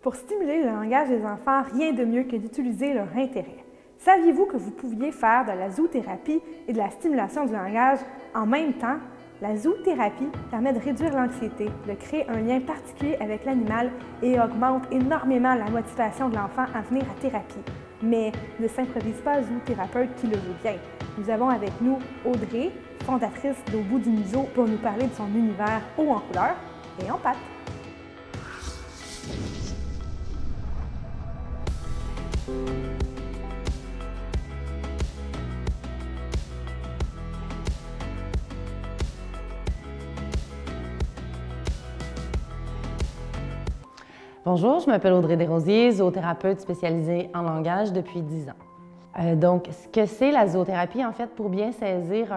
Pour stimuler le langage des enfants, rien de mieux que d'utiliser leur intérêt. Saviez-vous que vous pouviez faire de la zoothérapie et de la stimulation du langage en même temps? La zoothérapie permet de réduire l'anxiété, de créer un lien particulier avec l'animal et augmente énormément la motivation de l'enfant à venir à thérapie. Mais ne s'improvise pas zoothérapeute qui le veut bien. Nous avons avec nous Audrey, fondatrice d'Au bout du museau, pour nous parler de son univers haut en couleur et en pâte. Bonjour, je m'appelle Audrey Desrosiers, zoothérapeute spécialisée en langage depuis 10 ans. Donc, ce que c'est la zoothérapie, en fait, pour bien saisir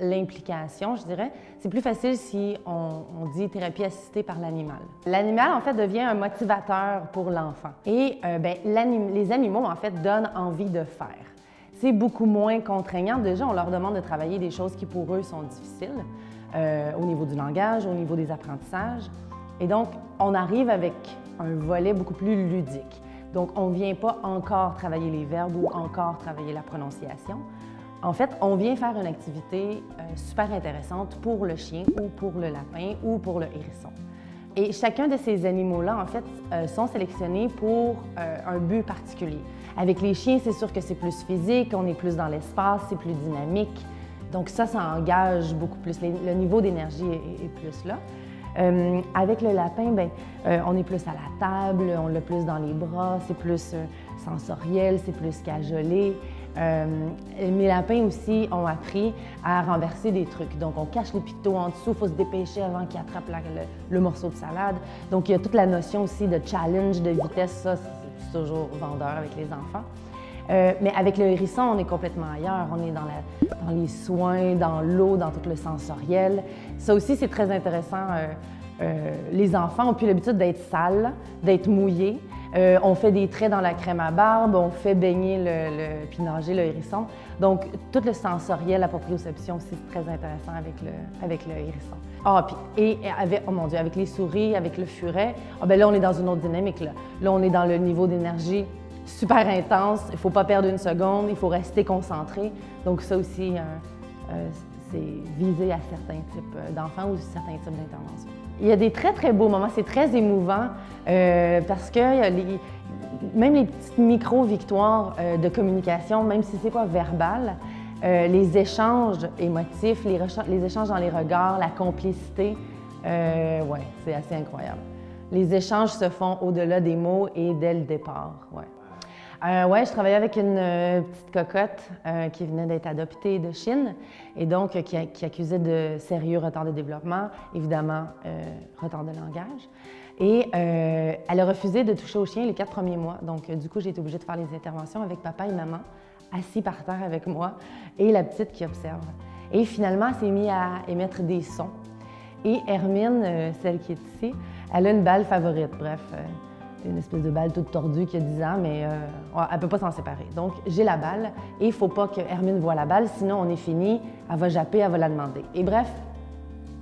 l'implication, je dirais, c'est plus facile si on dit thérapie assistée par l'animal. L'animal, en fait, devient un motivateur pour l'enfant. Et les animaux, en fait, donnent envie de faire. C'est beaucoup moins contraignant. Déjà, on leur demande de travailler des choses qui, pour eux, sont difficiles, au niveau du langage, au niveau des apprentissages. Et donc, on arrive avec un volet beaucoup plus ludique. Donc, on ne vient pas encore travailler les verbes ou encore travailler la prononciation. En fait, on vient faire une activité super intéressante pour le chien ou pour le lapin ou pour le hérisson. Et chacun de ces animaux-là, en fait, sont sélectionnés pour un but particulier. Avec les chiens, c'est sûr que c'est plus physique, on est plus dans l'espace, c'est plus dynamique. Donc ça engage beaucoup plus. Le niveau d'énergie est plus là. Avec le lapin, on est plus à la table, on l'a plus dans les bras, c'est plus sensoriel, c'est plus cajolé. Mes lapins aussi ont appris à renverser des trucs. Donc, on cache les pictos en dessous, il faut se dépêcher avant qu'ils attrapent le morceau de salade. Donc, il y a toute la notion aussi de challenge, de vitesse, ça, c'est toujours vendeur avec les enfants. Mais avec le hérisson, on est complètement ailleurs. On est dans les soins, dans l'eau, dans tout le sensoriel. Ça aussi, c'est très intéressant. Les enfants ont plus l'habitude d'être sales, d'être mouillés. On fait des traits dans la crème à barbe, on fait baigner puis nager le hérisson. Donc, tout le sensoriel, la proprioception aussi, c'est très intéressant avec le hérisson. Avec les souris, avec le furet, là, on est dans une autre dynamique. Là, on est dans le niveau d'énergie super intense, il ne faut pas perdre une seconde, il faut rester concentré. Donc ça aussi, c'est visé à certains types d'enfants ou certains types d'interventions. Il y a des très, très beaux moments, c'est très émouvant parce que même les petites micro-victoires de communication, même si ce n'est pas verbal, les échanges émotifs, les échanges dans les regards, la complicité, c'est assez incroyable. Les échanges se font au-delà des mots et dès le départ. Je travaillais avec une petite cocotte qui venait d'être adoptée de Chine et donc qui accusait de sérieux retard de développement, évidemment retard de langage. Et elle a refusé de toucher au chien les 4 premiers mois. Donc, du coup, j'ai été obligée de faire les interventions avec papa et maman, assis par terre avec moi, et la petite qui observe. Et finalement, elle s'est mise à émettre des sons. Et Hermine, celle qui est ici, elle a une balle favorite. Bref, une espèce de balle toute tordue qui a 10 ans, mais elle ne peut pas s'en séparer. Donc, j'ai la balle et il ne faut pas que Hermine voie la balle, sinon on est fini, elle va japper, elle va la demander. Et bref,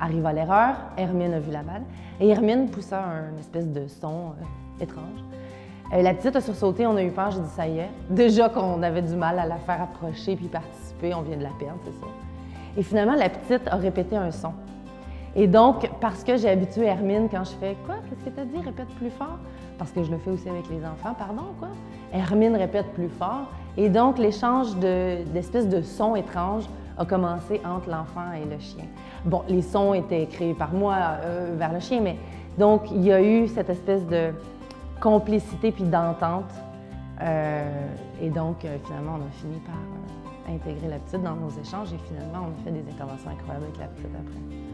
arrive à l'erreur, Hermine a vu la balle et Hermine poussa une espèce de son étrange. La petite a sursauté, on a eu peur, j'ai dit ça y est. Déjà qu'on avait du mal à la faire approcher puis participer, on vient de la perdre, c'est ça. Et finalement, la petite a répété un son. Et donc, parce que j'ai habitué Hermine quand je fais « Quoi? Qu'est-ce que tu as dit? Répète plus fort. » Parce que je le fais aussi avec les enfants. « Pardon, quoi? » Hermine répète plus fort. Et donc, l'échange d'espèces de sons étranges a commencé entre l'enfant et le chien. Bon, les sons étaient créés par moi vers le chien, mais donc, il y a eu cette espèce de complicité puis d'entente. Et donc, finalement, on a fini par intégrer la petite dans nos échanges et finalement, on a fait des interventions incroyables avec la petite après.